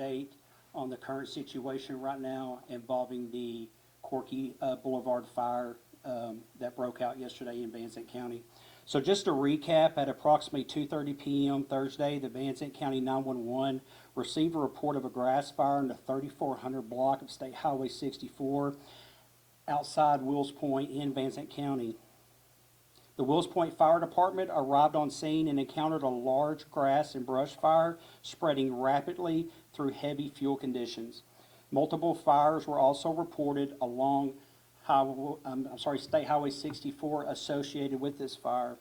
update on the current situation right now involving the Corky Boulevard fire that broke out yesterday in Van Zandt County. So just to recap, at approximately 2:30 p.m. Thursday, the Van Zandt County 911 received a report of a grass fire in the 3400 block of State Highway 64 outside Wills Point in Van Zandt County. The Wills Point Fire Department arrived on scene and encountered a large grass and brush fire spreading rapidly through heavy fuel conditions. Multiple fires were also reported along State Highway 64 associated with this fire.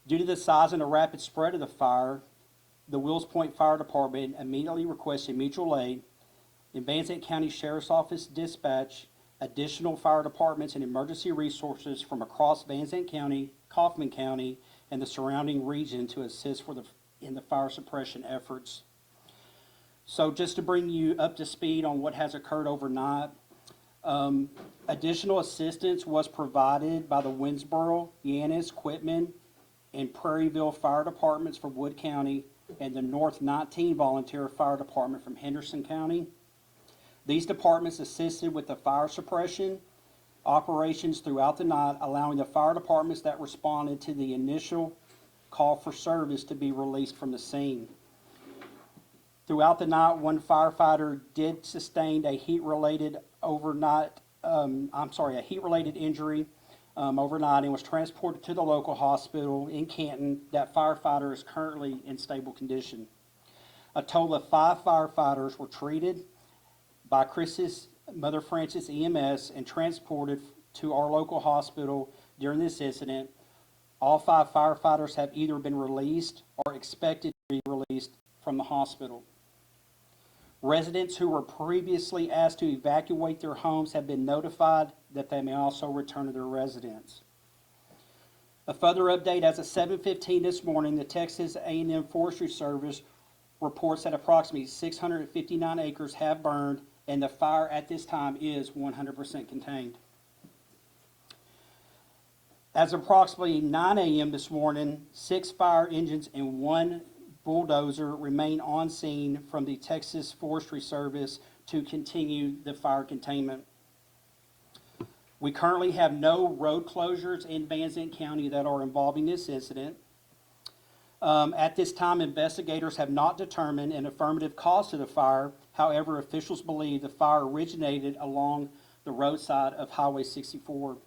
Due to the size and the rapid spread of the fire, the Wills Point Fire Department immediately requested mutual aid. The Van Zandt County Sheriff's Office dispatched additional fire departments and emergency resources from across Van Zandt County, Kaufman County, and the surrounding region to assist in the fire suppression efforts. So just to bring you up to speed on what has occurred overnight, additional assistance was provided by the Winsboro, Yannis, Quitman, and Prairieville fire departments from Wood County and the North 19 Volunteer Fire Department from Henderson County. These departments assisted with the fire suppression operations throughout the night, allowing the fire departments that responded to the initial call for service to be released from the scene. Throughout the night, one firefighter did sustain a heat-related injury overnight and was transported to the local hospital in Canton. That firefighter is currently in stable condition. A total of 5 firefighters were treated by Chris's Mother Francis EMS and transported to our local hospital during this incident. All 5 firefighters have either been released or expected to be released from the hospital. Residents who were previously asked to evacuate their homes have been notified that they may also return to their residence. A further update, as of 7:15 this morning, the Texas A&M Forestry Service reports that approximately 659 acres have burned, and the fire at this time is 100% contained. As of approximately 9 a.m. this morning, 6 fire engines and 1 bulldozer remain on scene from the Texas Forestry Service to continue the fire containment. We currently have no road closures in Van Zandt County that are involving this incident. At this time, investigators have not determined an affirmative cause to the fire. However, officials believe the fire originated along the roadside of Highway 64.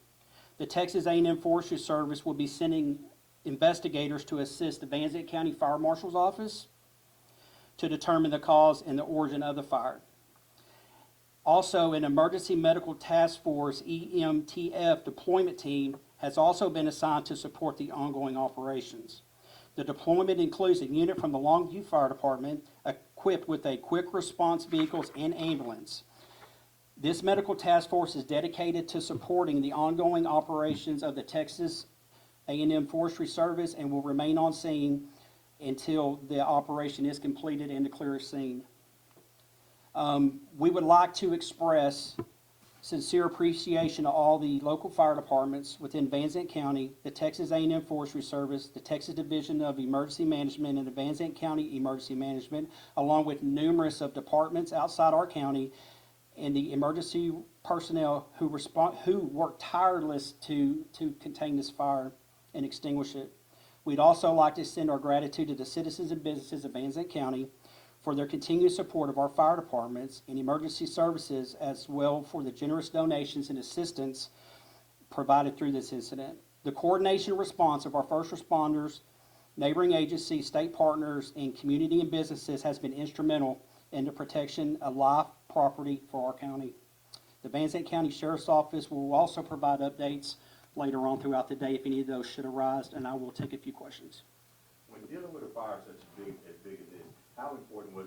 The Texas A&M Forestry Service will be sending investigators to assist the Van Zandt County Fire Marshal's Office to determine the cause and the origin of the fire. Also, an Emergency Medical Task Force EMTF deployment team has also been assigned to support the ongoing operations. The deployment includes a unit from the Longview Fire Department equipped with a quick response vehicles and ambulance. This medical task force is dedicated to supporting the ongoing operations of the Texas A&M Forestry Service and will remain on scene until the operation is completed and the clear scene. We would like to express sincere appreciation to all the local fire departments within Van Zandt County, the Texas A&M Forestry Service, the Texas Division of Emergency Management, and the Van Zandt County Emergency Management, along with numerous of departments outside our county, and the emergency personnel who work tireless to contain this fire and extinguish it. We'd also like to extend our gratitude to the citizens and businesses of Van Zandt County for their continued support of our fire departments and emergency services, as well for the generous donations and assistance provided through this incident. The coordination response of our first responders, neighboring agencies, state partners, and community and businesses has been instrumental in the protection of life, property for our county. The Van Zandt County Sheriff's Office will also provide updates later on throughout the day if any of those should arise, and I will take a few questions. When dealing with a fire such as big as this, how important was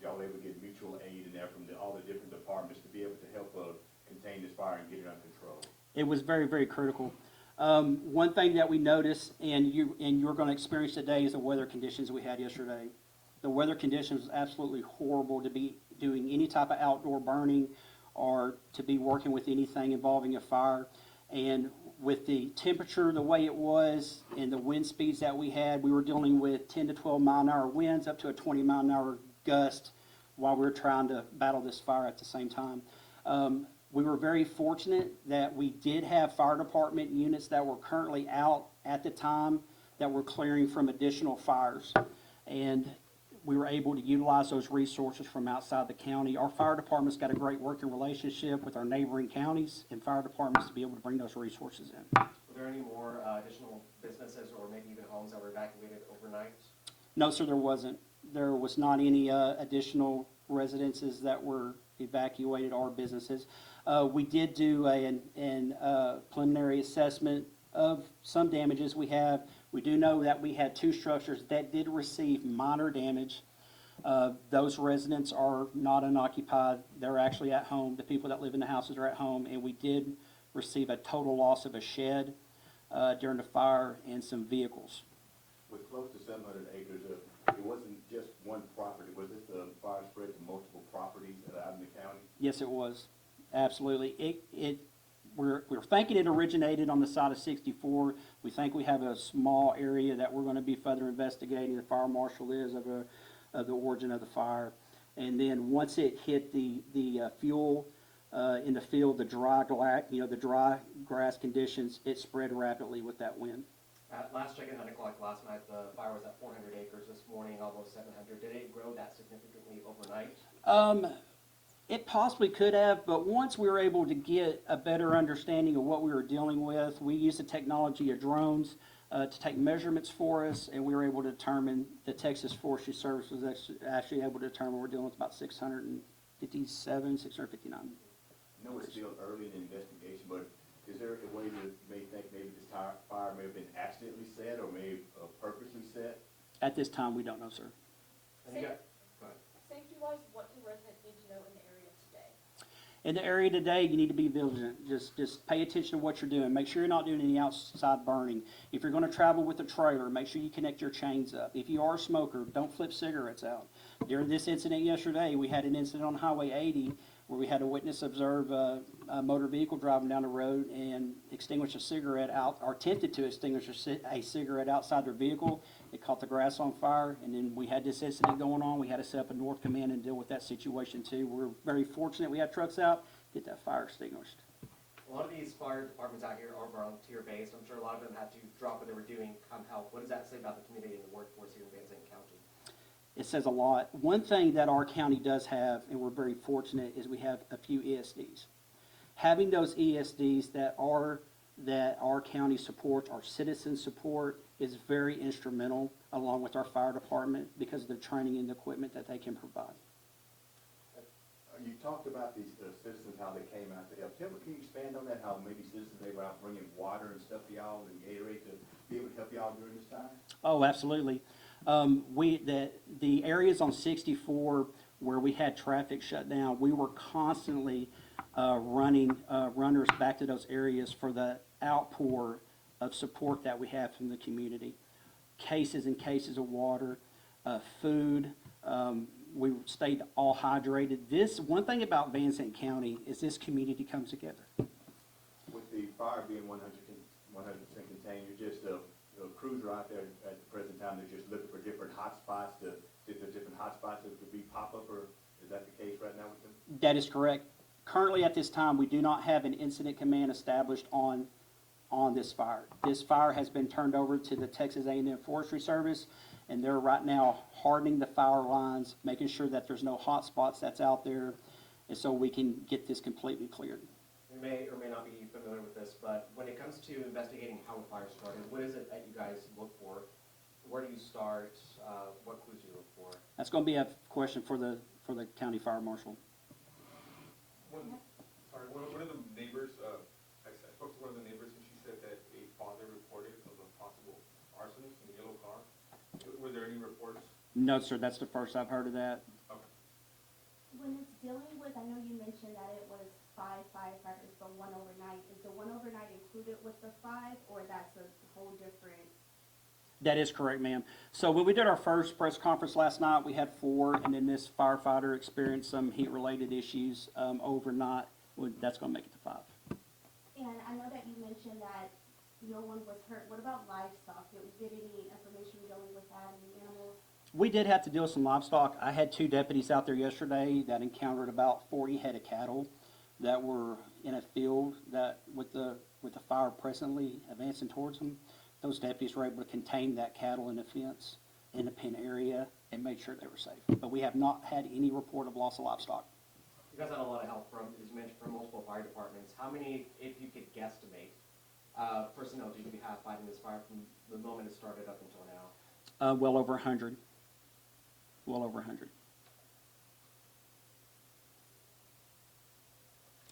y'all able to get mutual aid in there from all the different departments to be able to help contain this fire and get it under control? It was very, very critical. One thing that we noticed, and you're going to experience today, is the weather conditions we had yesterday. The weather conditions was absolutely horrible to be doing any type of outdoor burning or to be working with anything involving a fire. And with the temperature the way it was and the wind speeds that we had, we were dealing with 10 to 12 mile an hour winds up to a 20 mile an hour gust while we were trying to battle this fire at the same time. We were very fortunate that we did have fire department units that were currently out at the time that were clearing from additional fires. And we were able to utilize those resources from outside the county. Our fire department's got a great working relationship with our neighboring counties and fire departments to be able to bring those resources in. Were there any more additional businesses or maybe even homes that were evacuated overnight? No, sir, there wasn't. There was not any additional residences that were evacuated or businesses. We did do a preliminary assessment of some damages we have. We do know that we had 2 structures that did receive minor damage. Those residents are not unoccupied. They're actually at home. The people that live in the houses are at home, and we did receive a total loss of a shed during the fire and some vehicles. With close to 700 acres, it wasn't just one property. Was this the fire spread to multiple properties out in the county? Yes, it was. Absolutely. We're thinking it originated on the side of 64. We think we have a small area that we're going to be further investigating. The fire marshal is of the origin of the fire. And then once it hit the fuel in the field, the dry grass conditions, it spread rapidly with that wind. At last check at 9 o'clock last night, the fire was at 400 acres. This morning, almost 700. Did it grow that significantly overnight? It possibly could have, but once we were able to get a better understanding of what we were dealing with, we used the technology of drones to take measurements for us, and we were able to determine, the Texas Forestry Service was actually able to determine we're dealing with about 657, 659. I know it's still early in the investigation, but is there a way that you may think maybe this fire may have been accidentally set or may have purposely set? At this time, we don't know, sir. And you got, go ahead. Safety-wise, what do residents need to know in the area today? In the area today, you need to be vigilant. Just pay attention to what you're doing. Make sure you're not doing any outside burning. If you're going to travel with a trailer, make sure you connect your chains up. If you are a smoker, don't flip cigarettes out. During this incident yesterday, we had an incident on Highway 80 where we had a witness observe a motor vehicle driving down the road and extinguish a cigarette out, or attempted to extinguish a cigarette outside their vehicle. It caught the grass on fire, and then we had this incident going on. We had to set up a North Command and deal with that situation too. We're very fortunate we had trucks out, get that fire extinguished. A lot of these fire departments out here are volunteer-based. I'm sure a lot of them had to drop what they were doing, come help. What does that say about the community and the workforce here in Zandt County? It says a lot. One thing that our county does have, and we're very fortunate, is we have a few ESDs. Having those ESDs that our county supports, our citizens support, is very instrumental, along with our fire department, because of the training and the equipment that they can provide. You talked about these citizens, how they came out to help. Can you expand on that, how maybe citizens, they were out bringing water and stuff to y'all and Gatorade to be able to help y'all during this time? Oh, absolutely. The areas on 64 where we had traffic shut down, we were constantly running runners back to those areas for the outpour of support that we have from the community. Cases and cases of water, food. We stayed all hydrated. This one thing about Zandt County is this community comes together. With the fire being 100% contained, you're just a cruiser out there at the present time. They're just looking for different hot spots to see if there's different hot spots that could be pop-up, or is that the case right now with them? That is correct. Currently at this time, we do not have an incident command established on this fire. This fire has been turned over to the Texas A&M Forestry Service, and they're right now hardening the fire lines, making sure that there's no hot spots that's out there, and so we can get this completely cleared. You may or may not be familiar with this, but when it comes to investigating how a fire started, what is it that you guys look for? Where do you start? What clues do you look for? That's going to be a question for the county fire marshal. One of the neighbors, I spoke to one of the neighbors, and she said that a father reported of a possible arsonist in a yellow car. Were there any reports? No, sir, that's the first I've heard of that. Okay. When it's dealing with, I know you mentioned that it was 5 firefighters, but 1 overnight. Is the 1 overnight included with the 5, or that's a whole different? That is correct, ma'am. So when we did our first press conference last night, we had 4, and then this firefighter experienced some heat-related issues overnight. That's going to make it to 5. And I know that you mentioned that no one was hurt. What about livestock? Did we get any information dealing with that, any animals? We did have to deal with some livestock. I had 2 deputies out there yesterday that encountered about 40 head of cattle that were in a field that with the fire presently advancing towards them. Those deputies were able to contain that cattle in the fence in the pen area and made sure they were safe. But we have not had any report of loss of livestock. You guys had a lot of help from, as you mentioned, from multiple fire departments. How many, if you could guesstimate, personnel do you have fighting this fire from the moment it started up until now? Well over 100. Well over 100.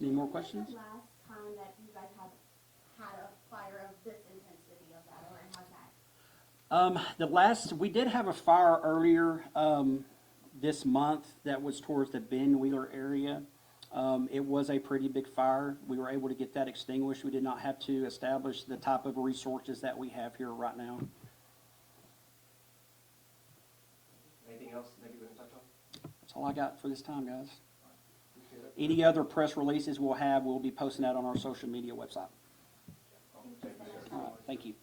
Any more questions? When was the last time that you guys have had a fire of this intensity of that, or how's that? We did have a fire earlier this month that was towards the Ben Wheeler area. It was a pretty big fire. We were able to get that extinguished. We did not have to establish the type of resources that we have here right now. Anything else that you want to touch on? That's all I got for this time, guys. Appreciate it. Any other press releases we'll be posting that on our social media website. Thank you, sir. All right, thank you.